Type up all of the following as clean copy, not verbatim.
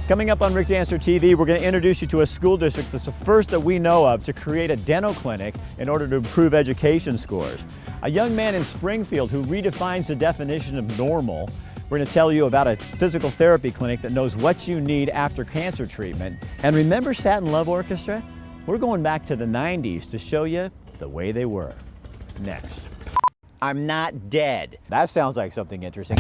Coming up on Rick's Answer TV, we're going to introduce you to a school district that's the first that we know of to create a dental clinic in order to improve education scores. A young man in Springfield who redefines the definition of normal. We're going to tell you about a physical therapy clinic that knows what you need after cancer treatment. And remember Satin Love Orchestra? We're going back to the 90s to show you the way they were. Next. I'm not dead. That sounds like something interesting.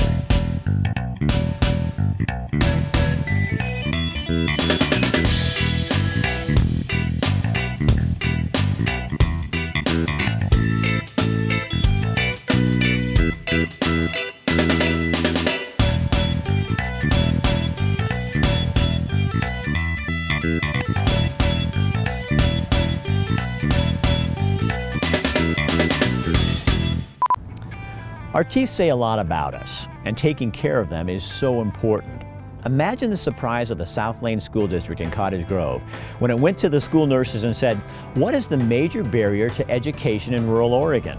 Our teeth say a lot about us, and taking care of them is so important. Imagine the surprise of the South Lane School District in Cottage Grove when it went to the school nurses and said, "What is the major barrier to education in rural Oregon?"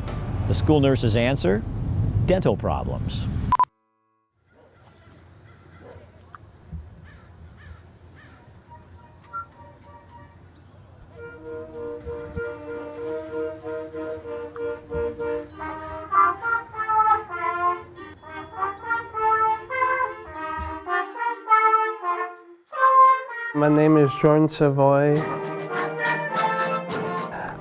The school nurses answer, dental problems. My name is Jordan Savoy.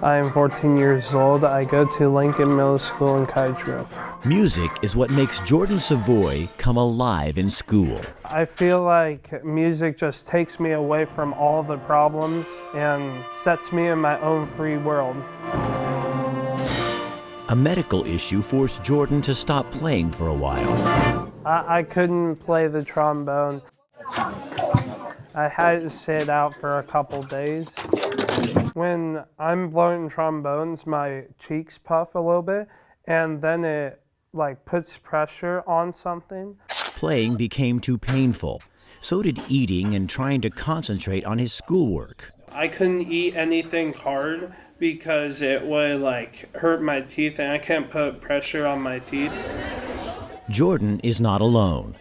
I am 14 years old. I go to Lincoln Middle School in Cottage Grove. Music is what makes Jordan Savoy come alive in school. I feel like music just takes me away from all the problems and sets me in my own free world. A medical issue forced Jordan to stop playing for a while. I couldn't play the trombone. I had to sit out for a couple days. When I'm blowing trombones, my cheeks puff a little bit, and then it puts pressure on something. Playing became too painful. So did eating and trying to concentrate on his schoolwork. I couldn't eat anything hard because it would hurt my teeth, and I can't put pressure on my teeth. Jordan is not alone.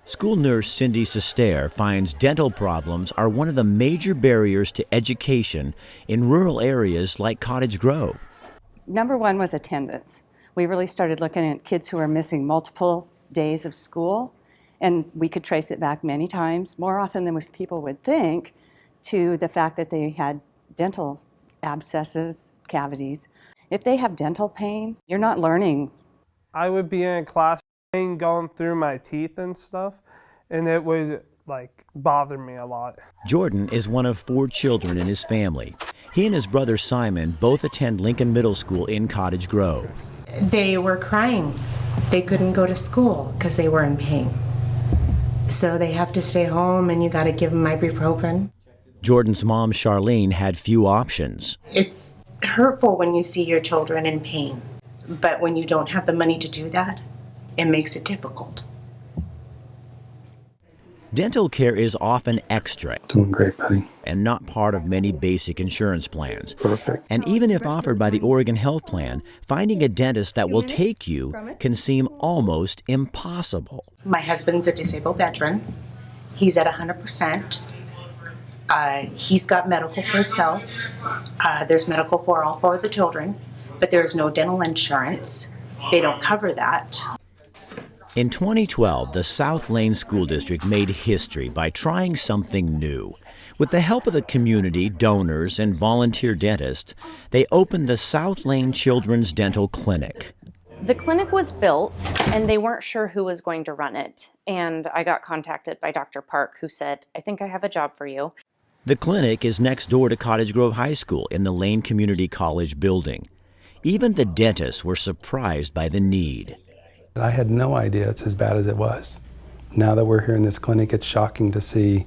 School nurse Cindy Sester finds dental problems are one of the major barriers to education in rural areas like Cottage Grove. Number one was attendance. We really started looking at kids who are missing multiple days of school, and we could trace it back many times, more often than people would think, to the fact that they had dental abscesses, cavities. If they have dental pain, you're not learning. I would be in a class going through my teeth and stuff, and it would bother me a lot. Jordan is one of 4 children in his family. He and his brother Simon both attend Lincoln Middle School in Cottage Grove. They were crying. They couldn't go to school because they were in pain. So they have to stay home, and you got to give them ibuprofen. Jordan's mom Charlene had few options. It's hurtful when you see your children in pain, but when you don't have the money to do that, it makes it difficult. Dental care is often extra. Doing great, buddy. And not part of many basic insurance plans. Perfect. And even if offered by the Oregon Health Plan, finding a dentist that will take you can seem almost impossible. My husband's a disabled veteran. He's at 100%. He's got medical for himself. There's medical for all 4 of the children, but there's no dental insurance. They don't cover that. In 2012, the South Lane School District made history by trying something new. With the help of the community, donors, and volunteer dentists, they opened the South Lane Children's Dental Clinic. The clinic was built, and they weren't sure who was going to run it. And I got contacted by Dr. Park, who said, "I think I have a job for you." The clinic is next door to Cottage Grove High School in the Lane Community College building. Even the dentists were surprised by the need. I had no idea it's as bad as it was. Now that we're here in this clinic, it's shocking to see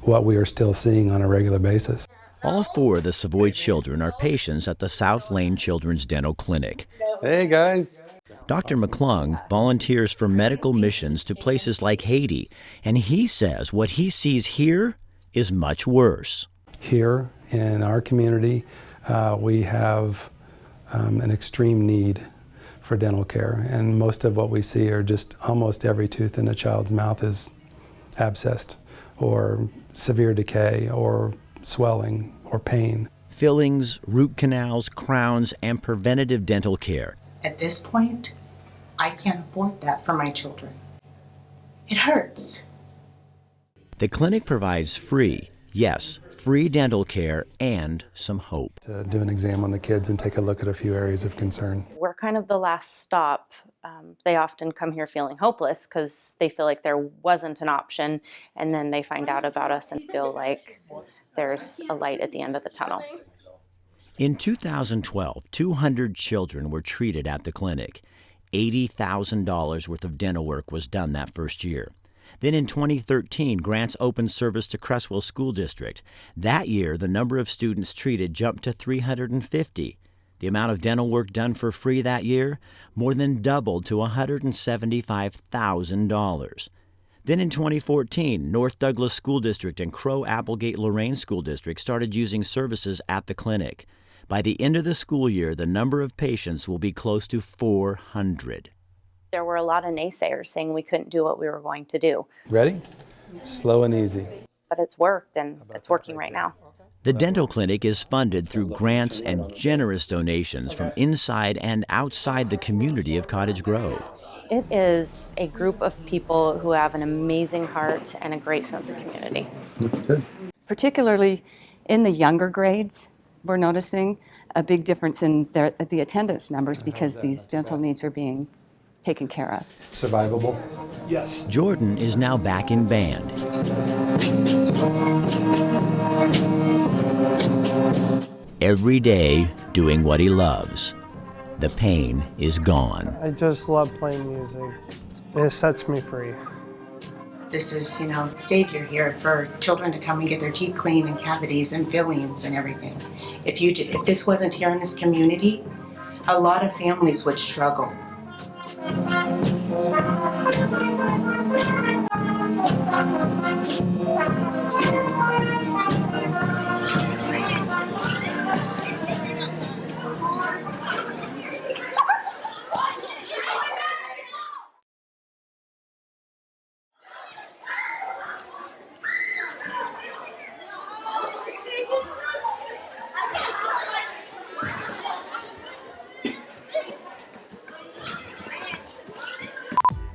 what we are still seeing on a regular basis. All 4 of the Savoy children are patients at the South Lane Children's Dental Clinic. Hey, guys. Dr. McClung volunteers for medical missions to places like Haiti, and he says what he sees here is much worse. Here in our community, we have an extreme need for dental care, and most of what we see are just almost every tooth in a child's mouth is abscessed or severe decay or swelling or pain. Fillings, root canals, crowns, and preventative dental care. At this point, I can't afford that for my children. It hurts. The clinic provides free, yes, free dental care and some hope. To do an exam on the kids and take a look at a few areas of concern. We're kind of the last stop. They often come here feeling hopeless because they feel like there wasn't an option, and then they find out about us and feel like there's a light at the end of the tunnel. In 2012, 200 children were treated at the clinic. $80,000 worth of dental work was done that first year. Then in 2013, grants opened service to Cresswell School District. That year, the number of students treated jumped to 350. The amount of dental work done for free that year more than doubled to $175,000. Then in 2014, North Douglas School District and Crow Applegate Lorraine School District started using services at the clinic. By the end of the school year, the number of patients will be close to 400. There were a lot of naysayers saying we couldn't do what we were going to do. Ready? Slow and easy. But it's worked, and it's working right now. The dental clinic is funded through grants and generous donations from inside and outside the community of Cottage Grove. It is a group of people who have an amazing heart and a great sense of community. Looks good. Particularly in the younger grades, we're noticing a big difference in the attendance numbers because these dental needs are being taken care of. Survivable? Yes. Jordan is now back in band. Every day doing what he loves. The pain is gone. I just love playing music. It sets me free. This is, savior here for children to come and get their teeth cleaned and cavities and fillings and everything. If this wasn't here in this community, a lot of families would struggle.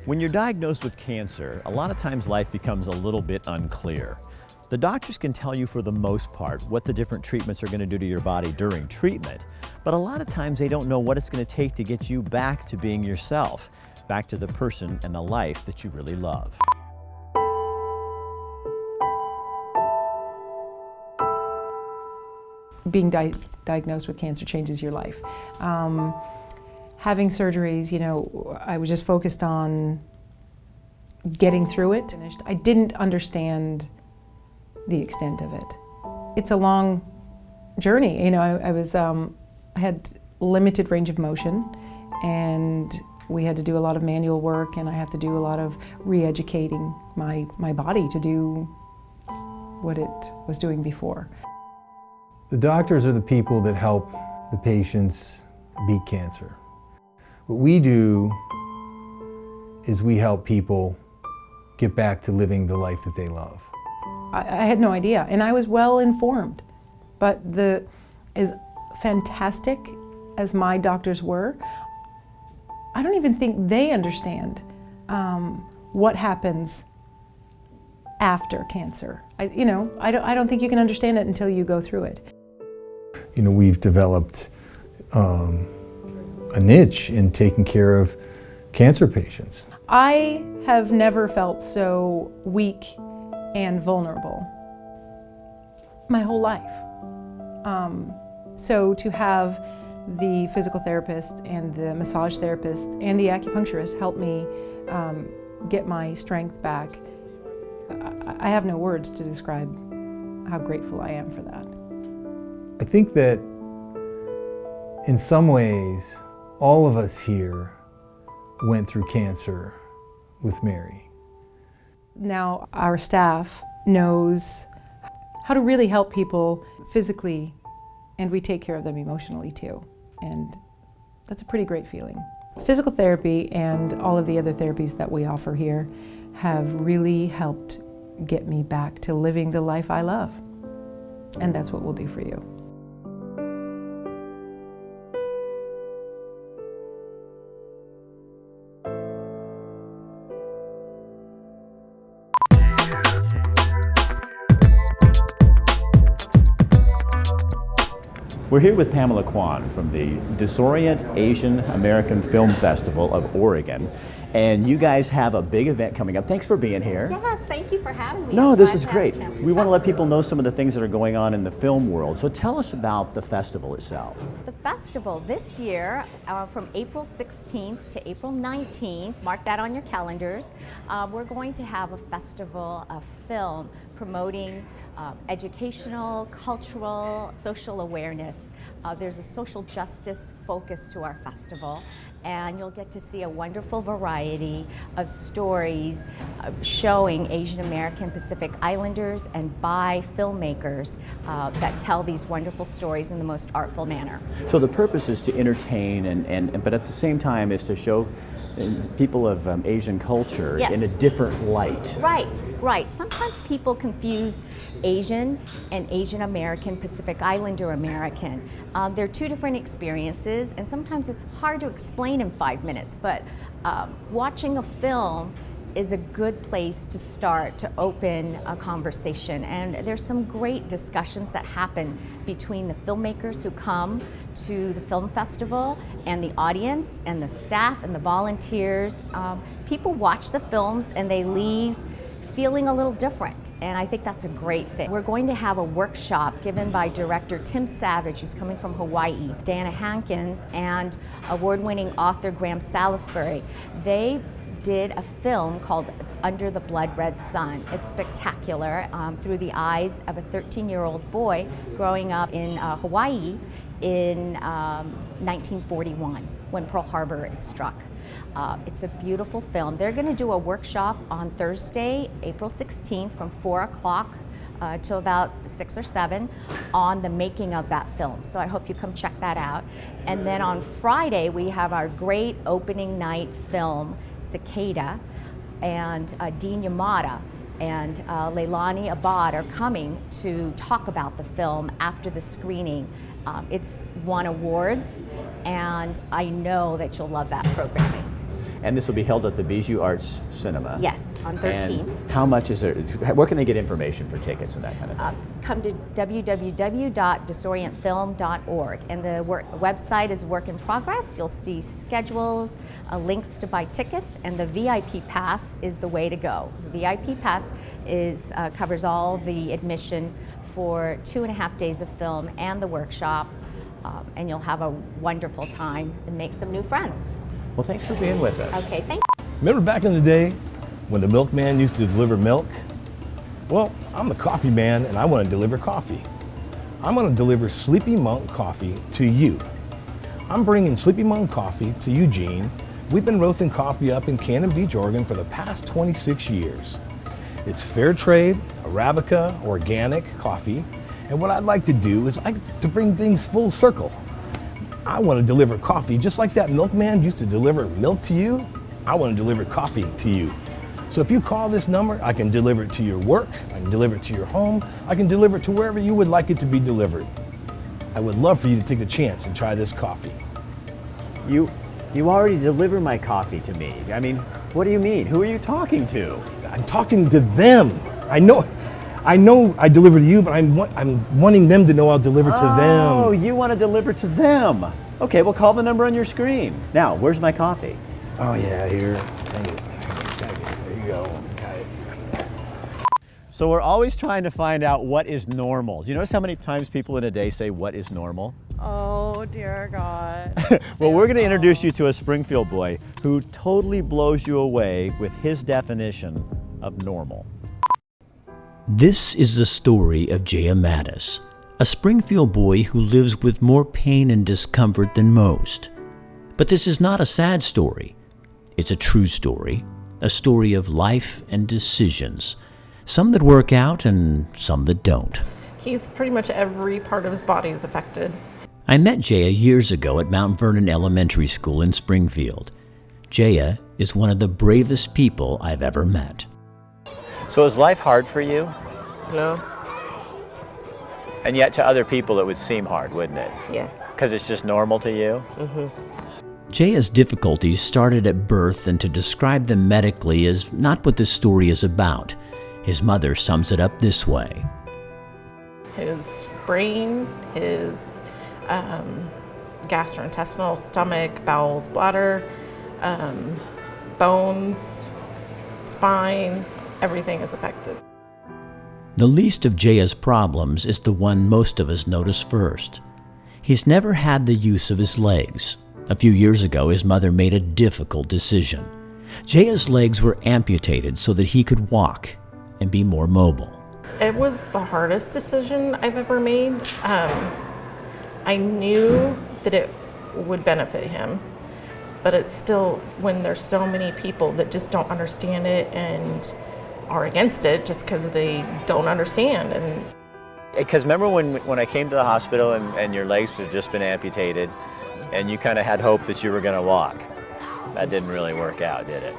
When you're diagnosed with cancer, a lot of times life becomes a little bit unclear. The doctors can tell you for the most part what the different treatments are going to do to your body during treatment, but a lot of times they don't know what it's going to take to get you back to being yourself, back to the person and the life that you really love. Being diagnosed with cancer changes your life. Having surgeries, I was just focused on getting through it. I didn't understand the extent of it. It's a long journey. I had limited range of motion, and we had to do a lot of manual work, and I had to do a lot of re-educating my body to do what it was doing before. The doctors are the people that help the patients beat cancer. What we do is we help people get back to living the life that they love. I had no idea, and I was well informed, but as fantastic as my doctors were, I don't even think they understand what happens after cancer. I don't think you can understand it until you go through it. We've developed a niche in taking care of cancer patients. I have never felt so weak and vulnerable my whole life. So to have the physical therapist and the massage therapist and the acupuncturist help me get my strength back, I have no words to describe how grateful I am for that. I think that in some ways, all of us here went through cancer with Mary. Now our staff knows how to really help people physically, and we take care of them emotionally too. And that's a pretty great feeling. Physical therapy and all of the other therapies that we offer here have really helped get me back to living the life I love. And that's what we'll do for you. We're here with Pamela Kwan from the Disorient Asian American Film Festival of Oregon. And you guys have a big event coming up. Thanks for being here. Yes, thank you for having me. No, I'm this glad is to have a great. chance to We want to talk let to you. people know some of the things that are going on in the film world. So tell us about the festival itself. The festival this year, from April 16th to April 19th, mark that on your calendars, we're going to have a festival of film promoting educational, cultural, social awareness. There's a social justice focus to our festival, and you'll get to see a wonderful variety of stories showing Asian American Pacific Islanders and by filmmakers that tell these wonderful stories in the most artful manner. So the purpose is to entertain, but at the same time is to show people of Asian culture Yes. in a different light. Right, right. Sometimes people confuse Asian and Asian American Pacific Islander American. They're two different experiences, and sometimes it's hard to explain in 5 minutes, but watching a film is a good place to start to open a conversation. And there's some great discussions that happen between the filmmakers who come to the film festival and the audience and the staff and the volunteers. People watch the films and they leave feeling a little different, and I think that's a great thing. We're going to have a workshop given by director Tim Savage, who's coming from Hawaii, Dana Hankins, and award-winning author Graham Salisbury. They did a film called Under the Blood Red Sun. It's spectacular through the eyes of a 13-year-old boy growing up in Hawaii in 1941 when Pearl Harbor is struck. It's a beautiful film. They're going to do a workshop on Thursday, April 16th from 4 o'clock till about 6 or 7 on the making of that film. So I hope you come check that out. And then on Friday, we have our great opening night film, Cicada, and Dean Yamada and Leilani Abad are coming to talk about the film after the screening. It's won awards, and I know that you'll love that programming. And this will be held at the Bijou Arts Cinema. Yes, on 13th. And how much is there? Where can they get information for tickets and that kind of thing? Come to www.disorientfilm.org, and the website is work in progress. You'll see schedules, links to buy tickets, and the VIP pass is the way to go. The VIP pass covers all the admission for 2.5 days of film and the workshop, and you'll have a wonderful time and make some new friends. Well, thanks for being with us. Okay, thank you. Remember back in the day when the milkman used to deliver milk? Well, I'm the coffee man and I want to deliver coffee. I'm going to deliver Sleepy Monk coffee to you. I'm bringing Sleepy Monk coffee to Eugene. We've been roasting coffee up in Cannon Beach, Oregon for the past 26 years. It's fair trade, Arabica, organic coffee. And what I'd like to do is I'd like to bring things full circle. I want to deliver coffee just like that milkman used to deliver milk to you. I want to deliver coffee to you. So if you call this number, I can deliver it to your work, I can deliver it to your home, I can deliver it to wherever you would like it to be delivered. I would love for you to take the chance and try this coffee. You already deliver my coffee to me. I mean, what do you mean? Who are you talking to? I'm talking to them. I know I deliver to you, but I'm wanting them to know I'll deliver to them. Oh, you want to deliver to them. Okay, well, call the number on your screen. Now, where's my coffee? Oh yeah, here. Dang it. There you go. Got it. So we're always trying to find out what is normal. Do you notice how many times people in a day say what is normal? Oh, dear God. Well, we're going to introduce you to a Springfield boy who totally blows you away with his definition of normal. This is the story of Jaya Mattes, a Springfield boy who lives with more pain and discomfort than most. But this is not a sad story. It's a true story, a story of life and decisions, some that work out and some that don't. He's pretty much every part of his body is affected. I met Jaya years ago at Mount Vernon Elementary School in Springfield. Jaya is one of the bravest people I've ever met. So is life hard for you? No. And yet to other people it would seem hard, wouldn't it? Yeah. Because it's just normal to you? Mm-hmm. Jaya's difficulties started at birth, and to describe them medically is not what this story is about. His mother sums it up this way. His brain, his gastrointestinal, stomach, bowels, bladder, bones, spine, everything is affected. The least of Jaya's problems is the one most of us notice first. He's never had the use of his legs. A few years ago, his mother made a difficult decision. Jaya's legs were amputated so that he could walk and be more mobile. It was the hardest decision I've ever made. I knew that it would benefit him, but it's still, when there's so many people that just don't understand it and are against it just because they don't understand. And because remember when I came to the hospital and your legs had just been amputated and you kind of had hope that you were going to walk. That didn't really work out, did it?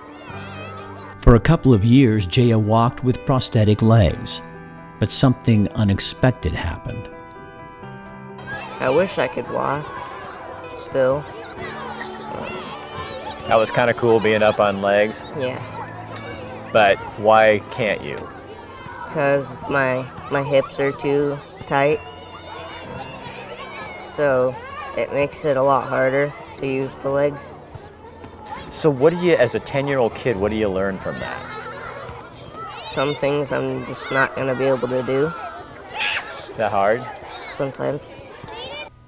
For a couple of years, Jaya walked with prosthetic legs, but something unexpected happened. I wish I could walk still. That was kind of cool being up on legs. Yeah. But why can't you? Because my hips are too tight. So it makes it a lot harder to use the legs. So what do you, as a 10-year-old kid, what do you learn from that? Some things I'm just not going to be able to do. Is that hard? Sometimes.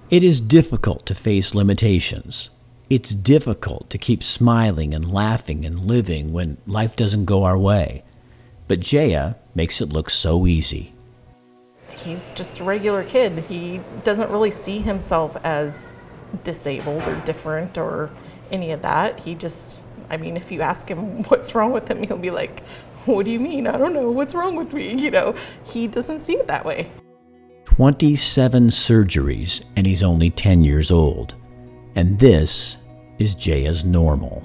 It is difficult to face limitations. It's difficult to keep smiling and laughing and living when life doesn't go our way. But Jaya makes it look so easy. he's just a regular kid. He doesn't really see himself as disabled or different or any of that. He just, I mean, if you ask him what's wrong with him, he'll be like, what do you mean? I don't know. What's wrong with me? You know, he doesn't see it that way. 27 surgeries, and he's only 10 years old. And this is Jaya's normal.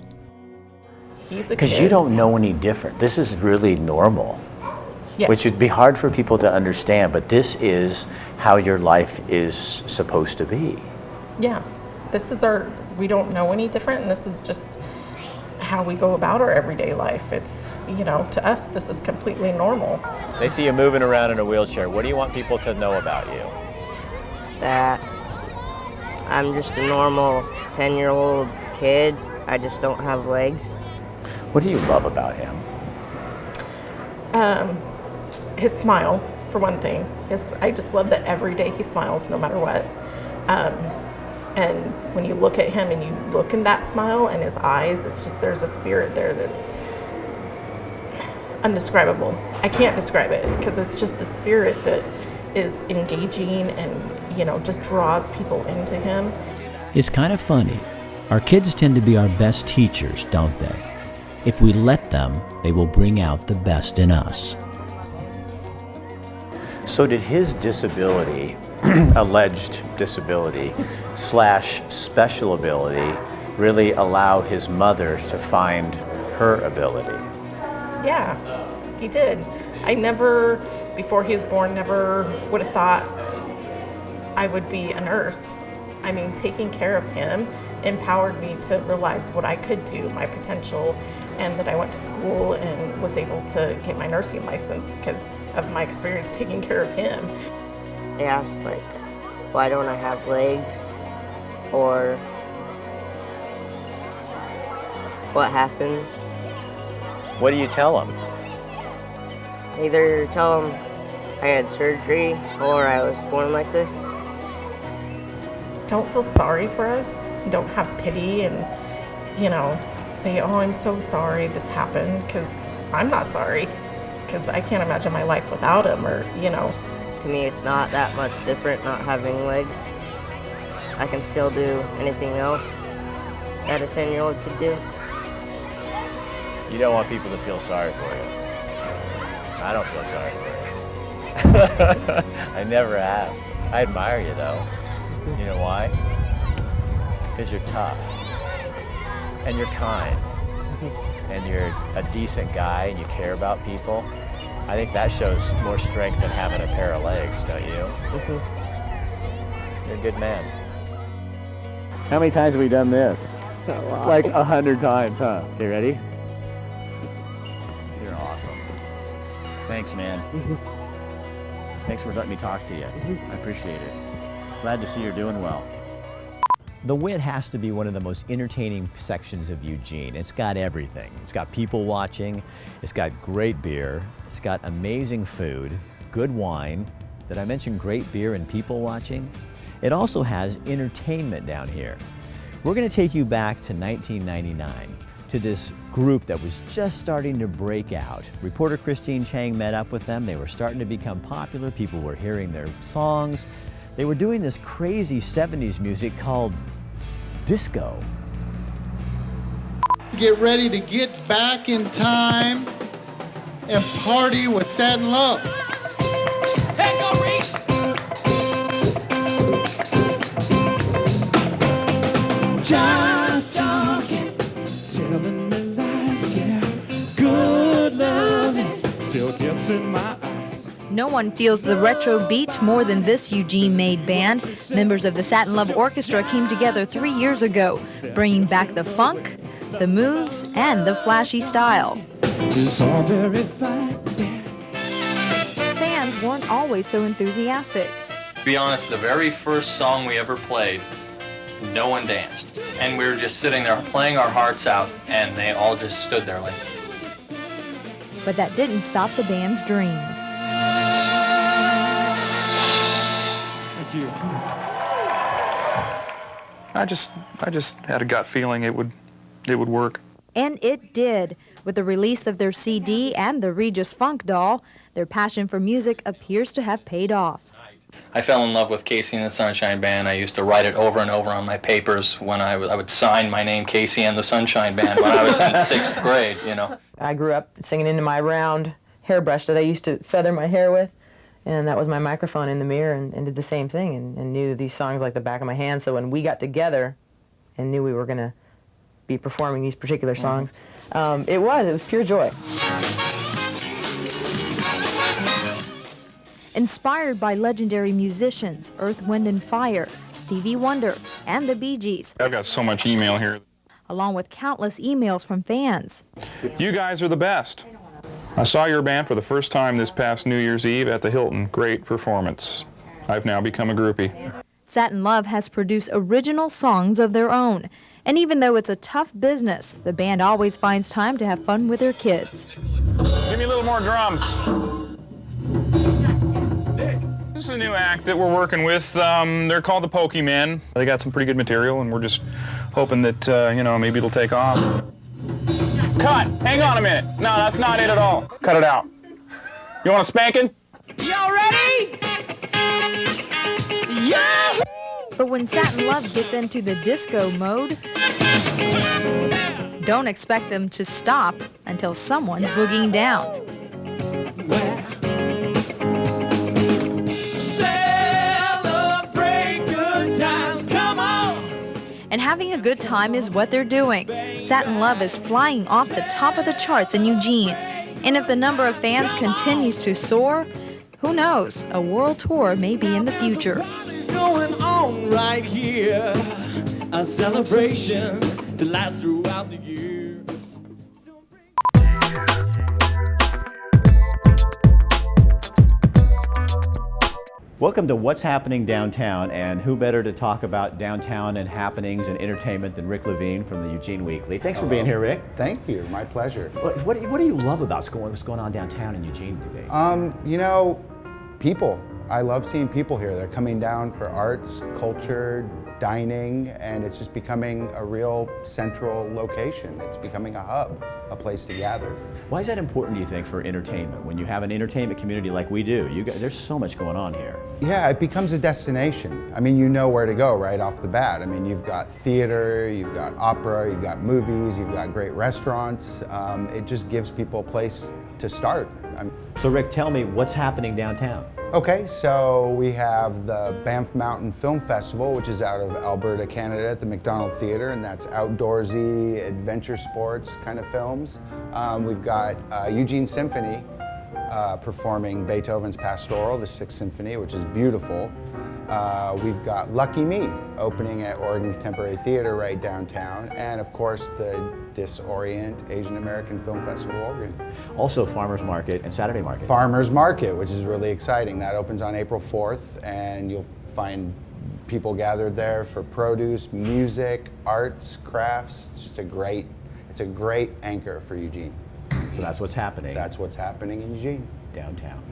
He's a kid. Because you don't know any different. This is really normal. Yes. Which would be hard for people to understand, but this is how your life is supposed to be. Yeah. This is our, we don't know any different, and this is just how we go about our everyday life. It's, you know, to us, this is completely normal. They see you moving around in a wheelchair. What do you want people to know about you? That I'm just a normal 10-year-old kid. I just don't have legs. What do you love about him? His smile, for one thing. I just love that every day he smiles no matter what. And when you look at him and you look in that smile and his eyes, it's just, there's a spirit there that's undescribable. I can't describe it because it's just the spirit that is engaging and, you know, just draws people into him. It's kind of funny. Our kids tend to be our best teachers, don't they? If we let them, they will bring out the best in us. So did his disability, alleged disability, / special ability, really allow his mother to find her ability? Yeah, he did. I never, before he was born, never would have thought I would be a nurse. I mean, taking care of him empowered me to realize what I could do, my potential, and that I went to school and was able to get my nursing license because of my experience taking care of him. They asked, like, why don't I have legs? Or what happened? What do you tell him? Either tell them I had surgery or I was born like this. Don't feel sorry for us. Don't have pity and, you know, say, oh, I'm so sorry this happened, because I'm not sorry, because I can't imagine my life without him, or, you know. To me, it's not that much different not having legs. I can still do anything else that a 10-year-old could do. You don't want people to feel sorry for you. I don't feel sorry for you. I never have. I admire you, though. You know why? Because you're tough. And you're kind. And you're a decent guy and you care about people. I think that shows more strength than having a pair of legs, don't you? You're a good man. How many times have we done this? A lot. Like 100 times, huh? Okay, ready? You're awesome. Thanks, man. Thanks for letting me talk to you. I appreciate it. Glad to see you're doing well. The Wit has to be one of the most entertaining sections of Eugene. It's got everything. It's got people watching, it's got great beer, it's got amazing food, good wine. Did I mention great beer and people watching? It also has entertainment down here. We're going to take you back to 1999 to this group that was just starting to break out. Reporter Christine Chang met up with them. They were starting to become popular. People were hearing their songs. They were doing this crazy 70s music called disco. Get ready to get back in time and party with Satin Love. Just talking, telling me lies, yeah. Good loving still gets in my eyes. No one feels the retro beat more than this Eugene-made band. Members of the Satin Love Orchestra came together 3 years ago, bringing back the funk, the moves, and the flashy style. It's all very fine. Fans weren't always so enthusiastic. To be honest, the very first song we ever played, no one danced. And we were just sitting there playing our hearts out, and they all just stood there like. But that didn't stop the band's dream. Thank you. I just had a gut feeling it would work. And it did. With the release of their CD and the Regis Funk doll, their passion for music appears to have paid off. I fell in love with Casey and the Sunshine Band. I used to write it over and over on my papers when I would sign my name, Casey and the Sunshine Band, when I was in 6th grade, you know. I grew up singing into my round hairbrush that I used to feather my hair with, and that was my microphone in the mirror, and did the same thing, and knew these songs like the back of my hand. So when we got together and knew we were going to be performing these particular songs, it was pure joy. Inspired by legendary musicians Earth, Wind and Fire, Stevie Wonder, and the Bee Gees, I've got so much email here. along with countless emails from fans. You guys are the best. I saw your band for the first time this past New Year's Eve at the Hilton. Great performance. I've now become a groupie. Satin Love has produced original songs of their own. And even though it's a tough business, the band always finds time to have fun with their kids. Give me a little more drums. This is a new act that we're working with. They're called the Pokemon. They got some pretty good material, and we're just hoping that, maybe it'll take off. Cut! Hang on a minute. No, that's not it at all. Cut it out. You want a spanking? Y'all ready? Yeah! But when Satin Love gets into the disco mode, don't expect them to stop until someone's boogieing down. Celebrate good times, come on! And having a good time is what they're doing. Satin Love is flying off the top of the charts in Eugene. And if the number of fans continues to soar, who knows, a world tour may be in the future. Going on right here, a celebration that lasts throughout the years. Welcome to What's Happening Downtown, and who better to talk about downtown and happenings and entertainment than Rick Levine from the Eugene Weekly. Thanks for being here, Rick. Thank you, my pleasure. What do you love about what's going on downtown in Eugene today? People. I love seeing people here. They're coming down for arts, culture, dining, and it's just becoming a real central location. It's becoming a hub, a place to gather. Why is that important, do you think, for entertainment? When you have an entertainment community like we do, there's so much going on here. Yeah, it becomes a destination. I mean, you know where to go right off the bat. I mean, you've got theater, you've got opera, you've got movies, you've got great restaurants. It just gives people a place to start. So Rick, tell me, what's happening downtown? Okay, so we have the Banff Mountain Film Festival, which is out of Alberta, Canada at the McDonald Theatre, and that's outdoorsy, adventure sports kind of films. We've got Eugene Symphony performing Beethoven's Pastoral, the Sixth Symphony, which is beautiful. We've got Lucky Me opening at Oregon Contemporary Theater right downtown, and of course the Disorient Asian American Film Festival, Oregon. Also Farmers Market and Saturday Market. Farmers Market, which is really exciting. That opens on April 4th, and you'll find people gathered there for produce, music, arts, crafts. It's a great anchor for Eugene. So that's what's happening. That's what's happening in Eugene. Downtown.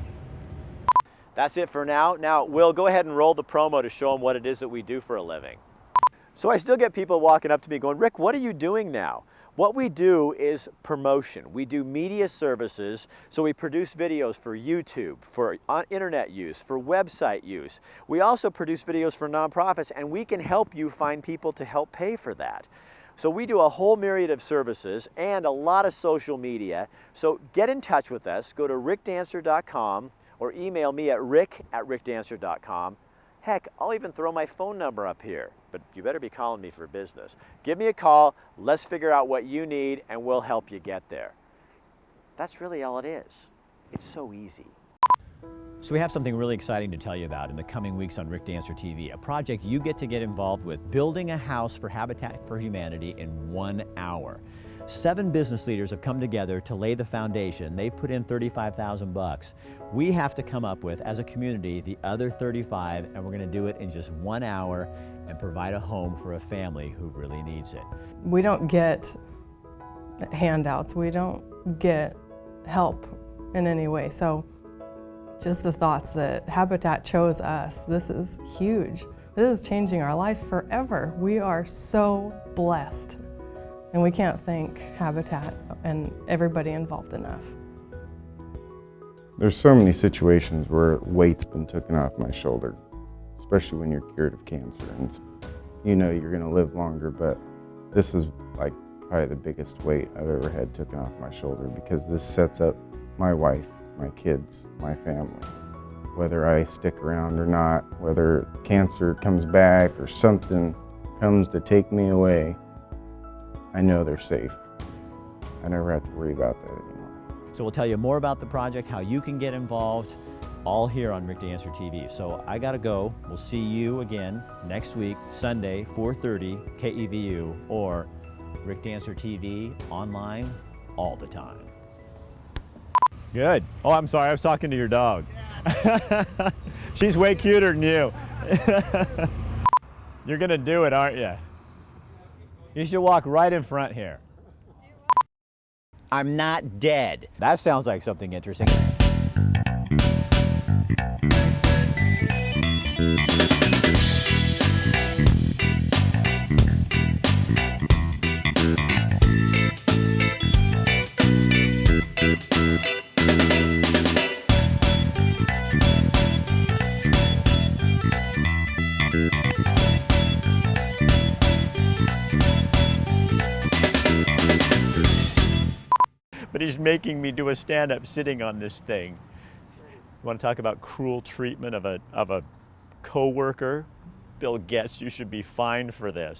That's it for now. Now, Will, go ahead and roll the promo to show them what it is that we do for a living. So I still get people walking up to me going, Rick, what are you doing now? What we do is promotion. We do media services, so we produce videos for YouTube, for internet use, for website use. We also produce videos for nonprofits, and we can help you find people to help pay for that. So we do a whole myriad of services and a lot of social media. So get in touch with us. Go to rickdancer.com or email me at rick@rickdancer.com. Heck, I'll even throw my phone number up here, but you better be calling me for business. Give me a call, let's figure out what you need, and we'll help you get there. That's really all it is. It's so easy. So we have something really exciting to tell you about in the coming weeks on Rick Dancer TV, a project you get to get involved with, building a house for Habitat for Humanity in 1 hour. 7 business leaders have come together to lay the foundation. They've put in $35,000. We have to come up with, as a community, the other 35, and we're going to do it in just 1 hour and provide a home for a family who really needs it. We don't get handouts. We don't get help in any way. So just the thoughts that Habitat chose us, this is huge. This is changing our life forever. We are so blessed. And we can't thank Habitat and everybody involved enough. There's so many situations where weight's been taken off my shoulder, especially when you're cured of cancer. And you know you're gonna live longer, but this is like probably the biggest weight I've ever had taken off my shoulder, because this sets up my wife, my kids, my family. Whether I stick around or not, whether cancer comes back or something comes to take me away, I know they're safe. I never have to worry about that anymore. So we'll tell you more about the project, how you can get involved, all here on Rick Dancer TV. So I gotta go. We'll see you again next week, Sunday, 4:30, KEVU, or Rick Dancer TV online all the time. Good. Oh, I'm sorry, I was talking to your dog. She's way cuter than you. You're gonna do it, aren't you? You should walk right in front here. I'm not dead. That sounds like something interesting. But he's making me do a stand-up sitting on this thing. You want to talk about cruel treatment of a co-worker? Bill Gates, you should be fined for this.